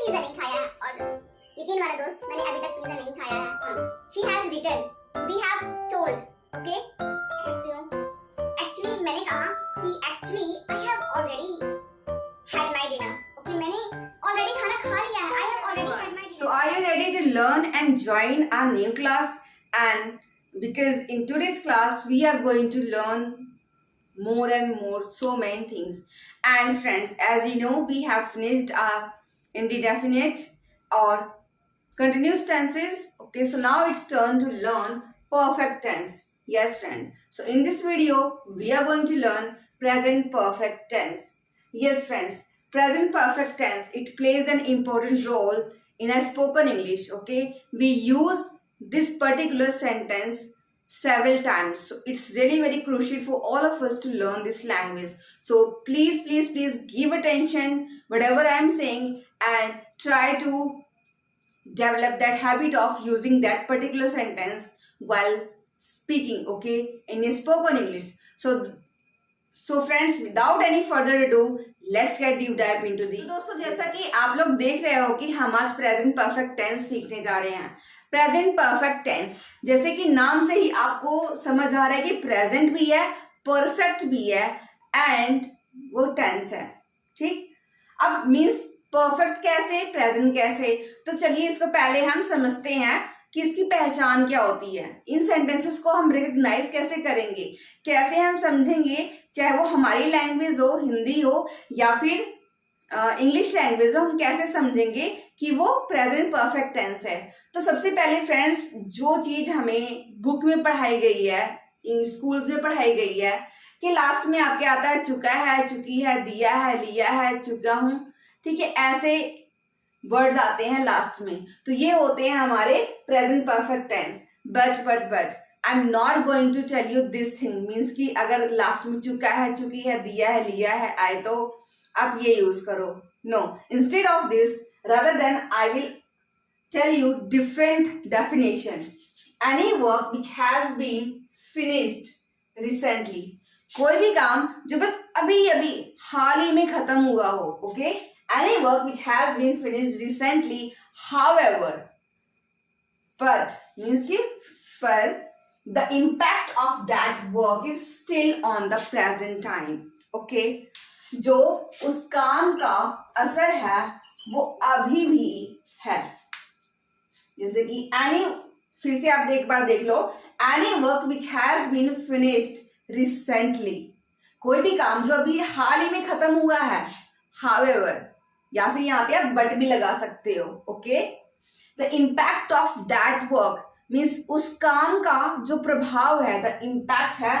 Pizza नहीं खाया है और यकीन मानो दोस्त मैंने अभी तक पिज्जा नहीं खाया है। She has written we have told okay actually मैंने कहा कि actually I have already had my dinner okay मैंने ऑलरेडी खाना खा लिया है I have already had my dinner. So are you ready to learn and join our new class? And because in today's class we are going to learn more and more so many things. And friends, as you know, we have finished our indefinite or continuous tenses. Okay, so now it's turn to learn perfect tense. Yes friends, so in this video we are going to learn present perfect tense. Yes friends, present perfect tense, it plays an important role in a spoken English. Okay, we use this particular sentence several times, so it's really very crucial for all of us to learn this language. So please give attention whatever I am saying and try to develop that habit of using that particular sentence while speaking, okay, in a spoken English. So friends, without any further ado, let's get deep dive into the. तो दोस्तों, जैसा कि आप लोग देख रहे हो कि हम आज प्रेजेंट परफेक्ट टेंस सीखने जा रहे हैं. प्रेजेंट परफेक्ट टेंस, जैसे कि नाम से ही आपको समझ आ रहा है कि प्रेजेंट भी है, परफेक्ट भी है एंड वो टेंस है. ठीक, अब मीन्स परफेक्ट कैसे, प्रेजेंट कैसे, तो चलिए इसको पहले हम समझते हैं कि इसकी पहचान क्या होती है. इन सेंटेंसेस को हम रिकग्नाइज कैसे करेंगे, कैसे हम समझेंगे, चाहे वो हमारी लैंग्वेज हो, हिंदी हो या फिर इंग्लिश लैंग्वेज हो, हम कैसे समझेंगे कि वो प्रेजेंट परफेक्ट टेंस है. तो सबसे पहले फ्रेंड्स, जो चीज हमें बुक में पढ़ाई गई है, इन स्कूल्स में पढ़ाई गई है कि लास्ट में आपके आता है चुका है, चुकी है, दिया है, लिया है, चुका हूं. ठीक है, ऐसे वर्ड्स आते हैं लास्ट में, तो ये होते हैं हमारे present perfect tense. But I am not going to tell you this thing, means कि अगर लास्ट में चुका है, चुकी है, दिया है, लिया है आए तो आप ये यूज करो. No, instead of this, rather than I will tell you different definition. Any work which has been finished recently, कोई भी काम जो बस अभी अभी हाल ही में खत्म हुआ हो. Okay, any work which has been finished recently, however, but means कि पर the impact of that work is still on the present time. Okay, जो उस काम का असर है वो अभी भी है. जैसे कि any, फिर से आप एक बार देख लो, any work which has been finished recently, कोई भी काम जो अभी हाल ही में खत्म हुआ है, however, या फिर यहाँ पे आप बट भी लगा सकते हो. Okay, the impact of that work means उस काम का जो प्रभाव है, द इम्पैक्ट है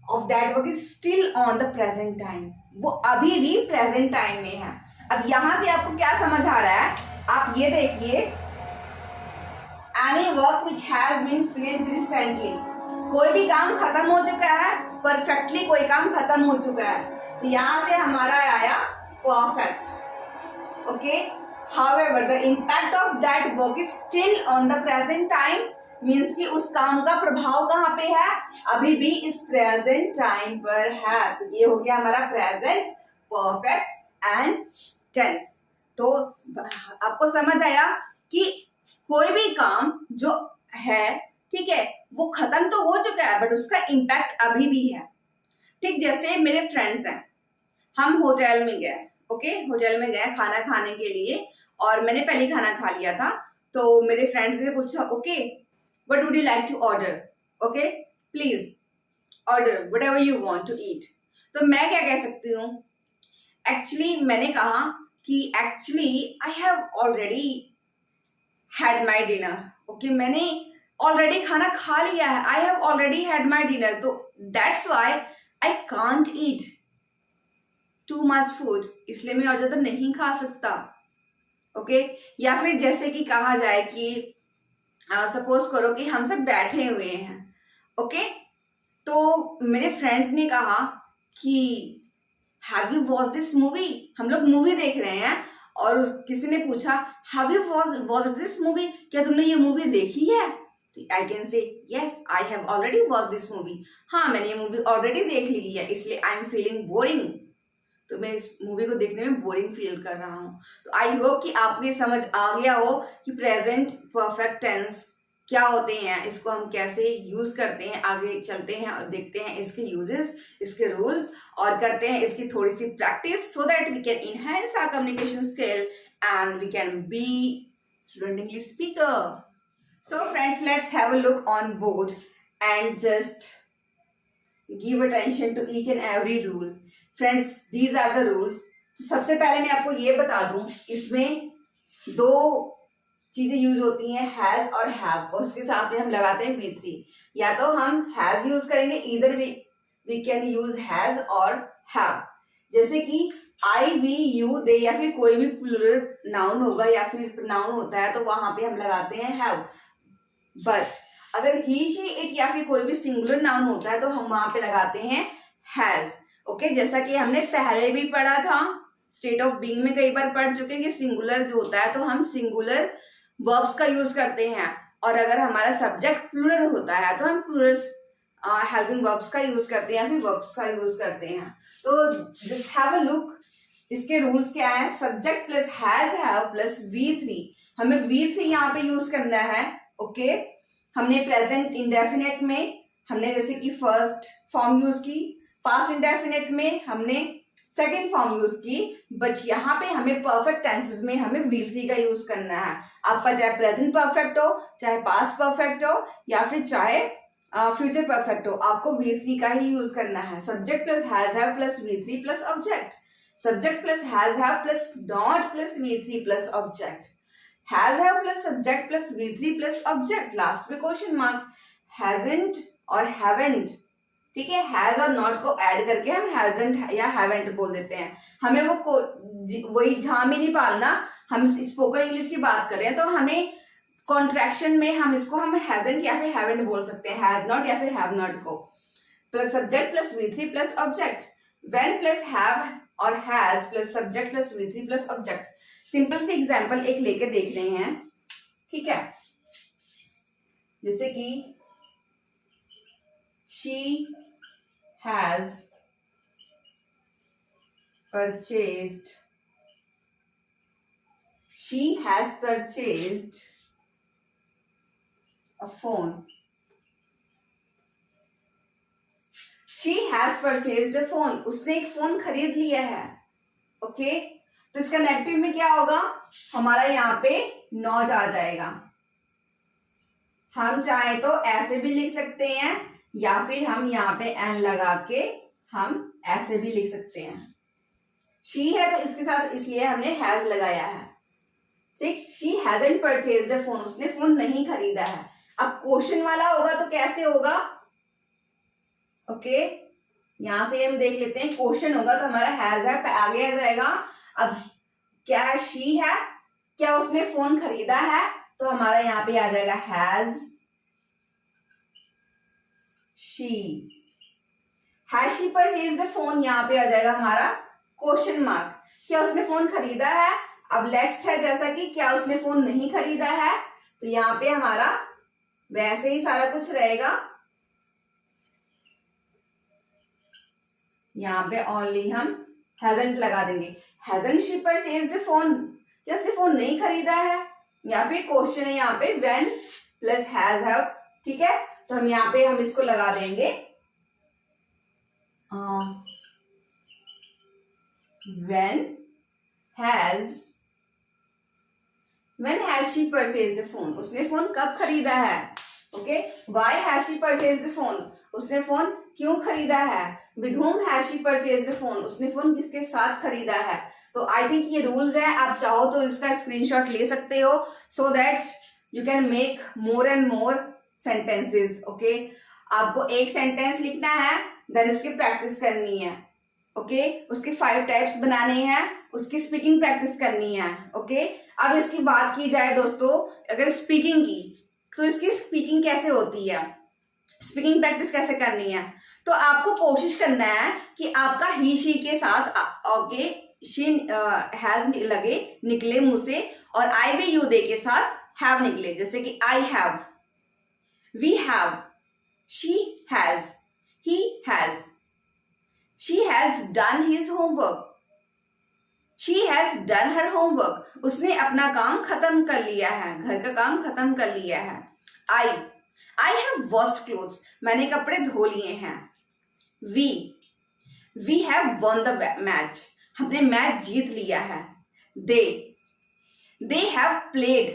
of that work is still on the present time, वो अभी भी प्रेजेंट टाइम में है. अब यहां से आपको क्या समझ आ रहा है, आप ये देखिए, any work which has been finished recently, कोई भी काम खत्म हो चुका है, परफेक्टली कोई काम खत्म हो चुका है, तो यहां से हमारा आया perfect. Okay, however the impact of that work is still on the present time, means कि उस काम का प्रभाव कहाँ पे है, अभी भी इस प्रेजेंट टाइम पर है. तो ये हो गया हमारा प्रेजेंट परफेक्ट एंड टेंस. तो आपको समझ आया कि कोई भी काम जो है, ठीक है, वो खत्म तो हो चुका है बट उसका इम्पैक्ट अभी भी है. ठीक, जैसे मेरे फ्रेंड्स हैं, हम होटल में गए. ओके, होटल में गए खाना खाने के लिए और मैंने पहले खाना खा लिया था. तो मेरे फ्रेंड्स ने पूछा, okay what would you like to order, okay please order whatever you want to eat. तो मैं क्या कह सकती हूँ, एक्चुअली मैंने कहा कि actually I have already had my dinner. Okay, मैंने ऑलरेडी खाना खा लिया है, I have already had my dinner, तो that's why I can't eat too much food, इसलिए मैं और ज्यादा नहीं खा सकता. ओके, या फिर जैसे कि कहा जाए कि सपोज करो कि हम सब बैठे हुए हैं. ओके, तो मेरे फ्रेंड्स ने कहा कि have you watch this movie, हम लोग मूवी देख रहे हैं और किसी ने पूछा have you watch this movie, क्या तुमने ये मूवी देखी है. तो I can say yes I have already watch this movie, हाँ मैंने ये मूवी ऑलरेडी देख ली है, इसलिए आई एम फीलिंग बोरिंग. तो मैं इस मूवी को देखने में बोरिंग फील कर रहा हूँ। तो आई होप कि आपको ये समझ आ गया हो कि प्रेजेंट परफेक्ट टेंस क्या होते हैं, इसको हम कैसे यूज करते हैं। आगे चलते हैं और देखते हैं इसके यूजेस, इसके रूल्स, और करते हैं इसकी थोड़ी सी practice so that we can enhance our communication skill and we can be fluent English speaker. So friends, let's have a look on board and just give attention to each and every rule. Friends, these are the rules. तो सबसे पहले मैं आपको ये बता दूं, इसमें दो चीजें यूज होती हैं, हैज और हैव, और उसके साथ में हम लगाते हैं V3। या तो हम हैज यूज करेंगे, इधर वी कैन यूज हैज और हैव। जैसे कि आई, वी, यू, दे या फिर कोई भी प्लूरल नाउन होगा या फिर नाउन होता है तो वहां पे हम लगाते हैं हैव। बट अगर ही, शी, इट या फिर कोई भी सिंगुलर नाउन होता है तो हम वहां पे लगाते हैं हैज। ओके, जैसा कि हमने पहले भी पढ़ा था, स्टेट ऑफ बीइंग में कई बार पढ़ चुके हैं कि सिंगुलर जो होता है तो हम सिंगुलर वर्ब्स का यूज करते हैं, और अगर हमारा सब्जेक्ट प्लूरल होता है तो हम प्लूरल हेल्पिंग वर्ब्स का यूज करते हैं या फिर वर्ब्स का यूज करते हैं। तो जस्ट हैव अ लुक, इसके रूल्स क्या है। Subject plus has, have plus V3, हमें V3 यहाँ पे यूज करना है। ओके, हमने प्रेजेंट इंडेफिनेट में हमने जैसे कि फर्स्ट फॉर्म यूज की, पास्ट इंडेफिनेट में हमने सेकंड फॉर्म यूज की, बट यहाँ पे हमें परफेक्ट टेंसेस में हमें V3 का यूज करना है। आपका चाहे प्रेजेंट परफेक्ट हो, चाहे पास्ट परफेक्ट हो या फिर चाहे फ्यूचर परफेक्ट हो, आपको V3 का ही यूज करना है। Subject plus has, have plus V3 plus object, subject plus has, have plus not plus V3 plus object, has, have plus subject plus V3 plus object, last में question mark, hasn't और haven't. ठीक है, has और not को add करके हम hasn't या haven't बोल देते हैं। हमें वो वही झाम ही नहीं पालना। हम स्पोकन इंग्लिश की बात करें तो हमें कॉन्ट्रैक्शन में हम इसको हम हैजंट या फिर हैवेंट बोल सकते हैं, हैज नॉट या फिर हैव नॉट को। Plus subject plus V3 plus object, when plus have और has plus subject plus V3 plus object. Simple से एग्जांपल एक लेके देख रहे हैं, ठीक है। जैसे कि she has purchased, she has purchased a phone. She has purchased a phone. उसने एक फोन खरीद लिया है। ओके, तो इसका नेगेटिव में क्या होगा, हमारा यहाँ पे नॉट आ जाएगा। हम चाहे तो ऐसे भी लिख सकते हैं या फिर हम यहाँ पे एन लगा के हम ऐसे भी लिख सकते हैं। शी है तो इसके साथ इसलिए हमने हैज लगाया है। ठीक, she hasn't purchased a phone, उसने फोन नहीं खरीदा है। अब क्वेश्चन वाला होगा तो कैसे होगा, ओके, यहां से हम देख लेते हैं। क्वेश्चन होगा तो हमारा हैज है आगे आ जाएगा। अब क्या है, शी है, क्या उसने फोन खरीदा है, तो हमारा यहाँ पे आ जाएगा has she purchased a phone, यहाँ पे आ जाएगा हमारा क्वेश्चन मार्क, क्या उसने फोन खरीदा है। अब नेक्स्ट है जैसा कि क्या उसने फोन नहीं खरीदा है, तो यहाँ पे हमारा वैसे ही सारा कुछ रहेगा। यहाँ पे ओनली हम हैजंट लगा देंगे। हैजंट शी परचेज्ड फोन, क्या उसने फोन नहीं खरीदा है, या फिर क्वेश्चन है यहाँ पे व्हेन प्लस हैज, हैव। ठीक है, तो हम यहाँ पे हम इसको लगा देंगे when has she purchased the phone, उसने फोन कब खरीदा है। Okay, why has she purchased the phone, उसने फोन क्यों खरीदा है। with whom has she purchased the phone, उसने फोन किसके साथ खरीदा है। तो आई थिंक ये रूल्स है, आप चाहो तो इसका स्क्रीनशॉट ले सकते हो so that you can make more and more sentences. Okay, आपको एक सेंटेंस लिखना है, देन उसकी प्रैक्टिस करनी है। ओके, उसके 5 टाइप्स बनाने हैं, उसकी स्पीकिंग प्रैक्टिस करनी है। ओके, अब इसकी बात की जाए दोस्तों, अगर स्पीकिंग की, तो इसकी स्पीकिंग कैसे होती है, स्पीकिंग प्रैक्टिस कैसे करनी है। तो आपको कोशिश करना है कि आपका ही शी के साथ ओके शी हैज लगे, निकले मुंह से, और आई वी यू दे के साथ हैव निकले। जैसे कि I have, we have, she has, he has, she has done his homework, she has done her homework, उसने अपना काम खत्म कर लिया है, घर का काम खत्म कर लिया है। आई हैव वॉश्ड क्लोथ्स, मैंने कपड़े धो लिए हैं। We have won the match, हमने मैच जीत लिया है। They have played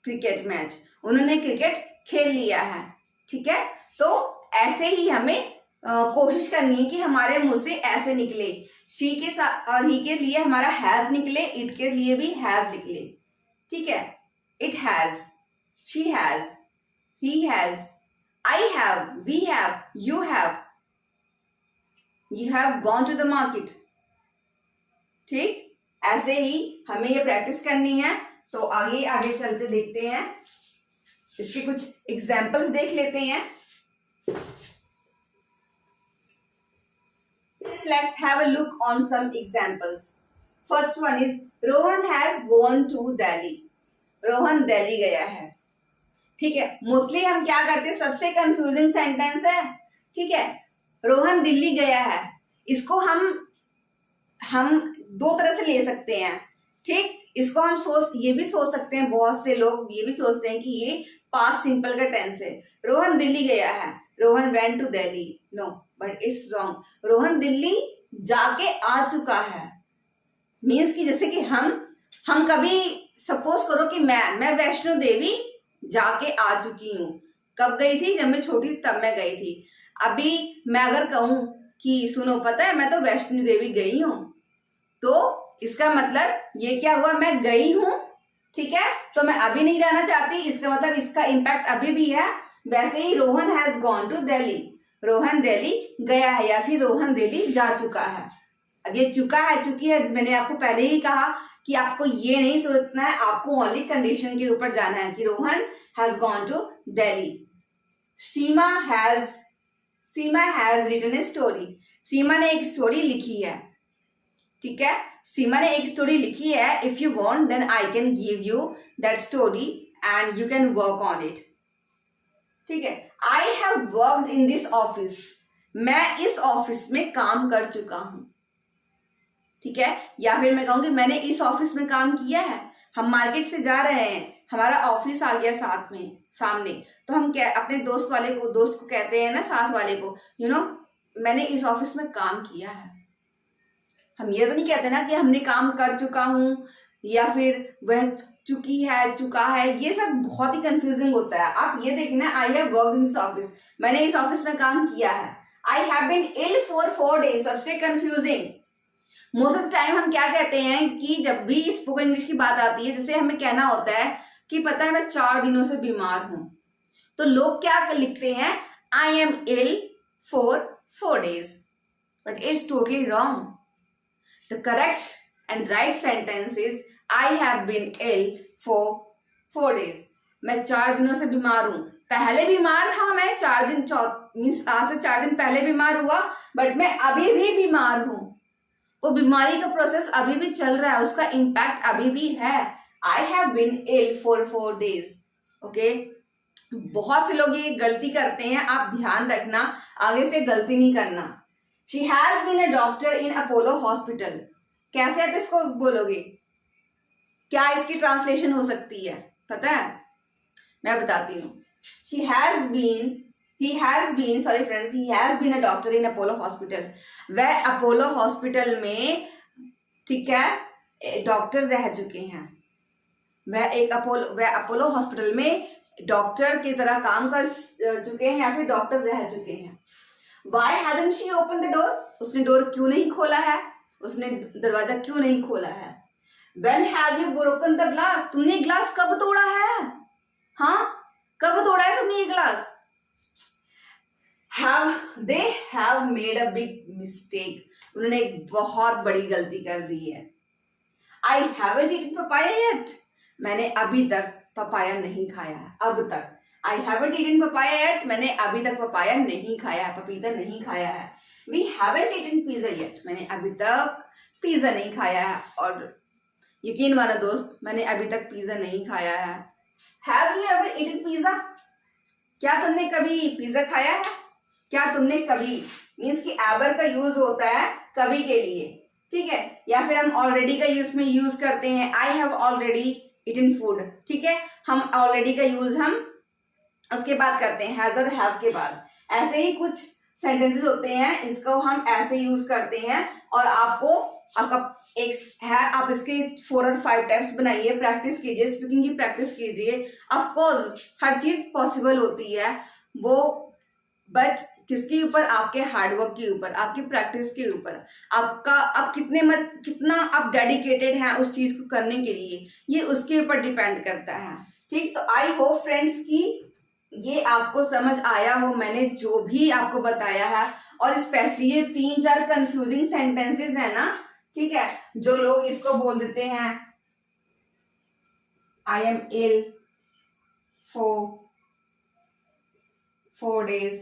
cricket match, उन्होंने क्रिकेट खेल लिया है। ठीक है, तो ऐसे ही हमें कोशिश करनी है कि हमारे मुंह से ऐसे निकले। शी के साथ और ही के लिए हमारा हैज निकले, इट के लिए भी हैज निकले। ठीक है, it has, she has, he has, I have, we have, you have gone to the market. ठीक, ऐसे ही हमें ये प्रैक्टिस करनी है। तो आगे आगे चलते देखते हैं, इसके कुछ एग्जाम्पल्स देख लेते हैं। Let's have a look on some examples. First one is Rohan has gone to Delhi. Rohan Delhi गया है। ठीक है, मोस्टली हम क्या करते हैं, सबसे कंफ्यूजिंग सेंटेंस है। ठीक है, रोहन दिल्ली गया है, इसको हम दो तरह से ले सकते हैं। ठीक, इसको हम ये भी सोच सकते हैं, बहुत से लोग ये भी सोचते हैं कि ये पास्ट सिंपल का टेंस है। रोहन दिल्ली गया है, Rohan went to Delhi. No, but it's wrong. Rohan Delhi जाके आ चुका है, मीन्स कि जैसे कि हम कभी सपोज करो कि मैं वैष्णो देवी जाके आ चुकी हूँ। कब गई थी, जब मैं छोटी थी तब मैं गई थी। अभी मैं अगर कहूँ कि सुनो पता है मैं तो वैष्णो देवी गई हूँ, तो इसका मतलब ये क्या हुआ, मैं गई हूँ। ठीक है, तो मैं अभी नहीं जाना चाहती, इसका मतलब इसका इम्पैक्ट अभी भी है। वैसे ही Rohan has gone to Delhi, Rohan Delhi गया है या फिर रोहन दिल्ली जा चुका है। अब ये चुका है चुकी है, मैंने आपको पहले ही कहा कि आपको ये नहीं सोचना है, आपको ओनली कंडीशन के ऊपर जाना है कि Rohan has gone to Delhi. Seema has written a story, Seema ने एक स्टोरी लिखी है। ठीक है, सीमा ने एक स्टोरी लिखी है। If you want then I can give you that story and you can work on it. ठीक है, I have worked in this office, मैं इस ऑफिस में काम कर चुका हूं। ठीक है, या फिर मैं कहूंगी मैंने इस ऑफिस में काम किया है। हम मार्केट से जा रहे हैं, हमारा ऑफिस आ गया साथ में सामने, तो हम क्या अपने दोस्त को कहते हैं ना, साथ वाले को, मैंने इस ऑफिस में काम किया है। हम ये तो नहीं कहते ना कि हमने काम कर चुका हूं या फिर वह चुकी है, चुका है। ये सब बहुत ही कंफ्यूजिंग होता है। आप ये देखना, I have worked in this office, मैंने इस ऑफिस में काम किया है। I have been ill for 4 days, सबसे confusing. Most of the time हम क्या कहते हैं कि जब भी स्पोकन इंग्लिश की बात आती है, जैसे हमें कहना होता है कि पता है मैं 4 दिनों से बीमार हूं, तो लोग क्या लिखते हैं, I am ill for 4 days, but it's totally wrong. The correct and right sentence is I have been ill for 4 days, मैं 4 दिनों से बीमार हूं। पहले बीमार था मैं 4 दिन, मीन्स आज से 4 दिन पहले बीमार हुआ, बट मैं अभी भी बीमार हूं। वो बीमारी का प्रोसेस अभी भी चल रहा है, उसका इम्पैक्ट अभी भी है। I have been ill for 4 days। Okay, बहुत से लोग ये गलती करते हैं, आप ध्यान रखना, आगे से गलती नहीं करना। She has been a doctor in Apollo hospital, कैसे आप इसको बोलोगे, क्या इसकी ट्रांसलेशन हो सकती है पता है, मैं बताती हूँ। he has been a doctor in Apollo Hospital, वह अपोलो हॉस्पिटल में, ठीक है, डॉक्टर रह चुके हैं। वह अपोलो हॉस्पिटल में डॉक्टर की तरह काम कर चुके हैं या फिर डॉक्टर रह चुके हैं। Why hasn't she opened the door? उसने डोर क्यों नहीं खोला है, उसने दरवाजा क्यों नहीं खोला है। When have you broken the glass? तुमने ग्लास कब तोड़ा है, हाँ कब तोड़ा है तुमने ये glass. They have made a big mistake, उन्होंने एक बहुत बड़ी गलती कर दी है। I haven't eaten papaya yet, मैंने अभी तक पपाया नहीं खाया है, अब तक। I haven't eaten papaya yet, मैंने अभी तक पपाया नहीं खाया है, पपीता नहीं खाया है। We haven't eaten pizza yet, मैंने अभी तक पिज्जा नहीं खाया है। और यकीन मानो दोस्त, मैंने अभी तक पिज्जा नहीं खाया है। Have you ever eaten pizza? क्या तुमने कभी पिज्जा खाया है, क्या तुमने कभी, मीन्स कि एवर का यूज होता है कभी के लिए। ठीक है, या फिर हम ऑलरेडी का यूज में यूज करते हैं I have already eaten food, ठीक है, हम ऑलरेडी का यूज हम उसके बाद करते हैं हैज और हैव के बाद। ऐसे ही कुछ सेंटेंसेस होते हैं, इसको हम ऐसे यूज करते हैं। और आपका एक है, आप इसके 4 और 5 टाइप्स बनाइए, प्रैक्टिस कीजिए, स्पीकिंग की प्रैक्टिस कीजिए। ऑफ कोर्स हर चीज पॉसिबल होती है वो, बट किसके ऊपर, आपके हार्डवर्क के ऊपर, आपकी प्रैक्टिस के ऊपर, आपका आप कितना आप डेडिकेटेड हैं उस चीज को करने के लिए, ये उसके ऊपर डिपेंड करता है। ठीक, तो आई होप फ्रेंड्स कि ये आपको समझ आया हो, मैंने जो भी आपको बताया है। और स्पेशली ये 3-4 कंफ्यूजिंग सेंटेंसेस है ना, ठीक है, जो लोग इसको बोल देते हैं I am ill for 4 days,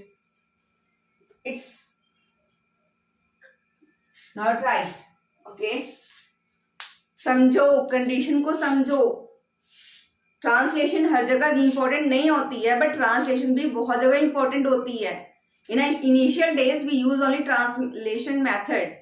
it's not right, okay? समझो, कंडीशन को समझो। ट्रांसलेशन हर जगह इंपॉर्टेंट नहीं होती है, बट ट्रांसलेशन भी बहुत जगह इंपॉर्टेंट होती है। In initial days we use only translation method,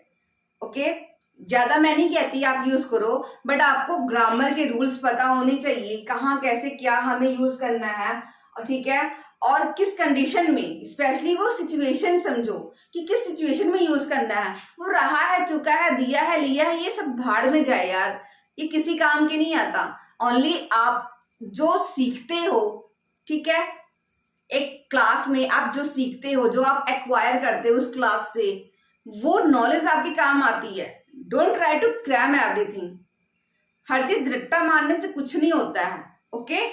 okay. ज्यादा मैं नहीं कहती आप यूज करो, बट आपको ग्रामर के रूल्स पता होने चाहिए, कहाँ कैसे क्या हमें यूज करना है, और ठीक है, और किस कंडीशन में, स्पेशली वो सिचुएशन समझो कि किस सिचुएशन में यूज करना है। वो रहा है, चुका है, दिया है, लिया है, ये सब भाड़ में जाए यार, ये किसी काम के नहीं आता। ओनली आप जो सीखते हो, ठीक है, एक क्लास में आप जो सीखते हो, जो आप एक्वायर करते हो उस क्लास से, वो नॉलेज आपके काम आती है। Don't try to cram everything, हर चीज रट्टा मारने से कुछ नहीं होता है, ओके।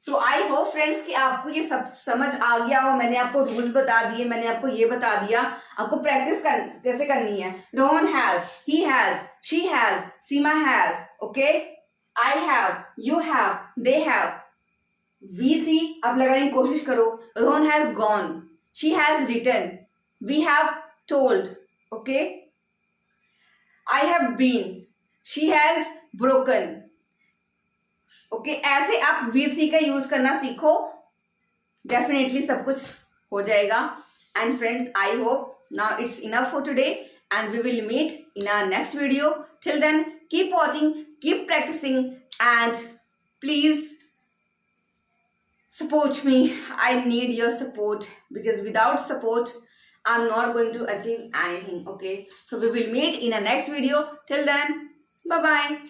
तो आई होप फ्रेंड्स कि आपको ये सब समझ आ गया हो। मैंने आपको रूल्स बता दिए, मैंने आपको ये बता दिया आपको प्रैक्टिस कैसे करनी है। Rohan has, he has, she has, Seema has, okay, I have, you have, they have, we थी अब लगाने की कोशिश करो। Rohan has gone, she has written, we have told, okay, I have been, she has broken, okay. ऐसे आप V3 का use करना सीखो, डेफिनेटली सब कुछ हो जाएगा। And friends, I hope now it's enough for today and we will meet in our next video. Till then keep watching, keep practising and please support me. I need your support because without support I'm not going to achieve anything, okay? So we will meet in a next video. Till then, bye bye.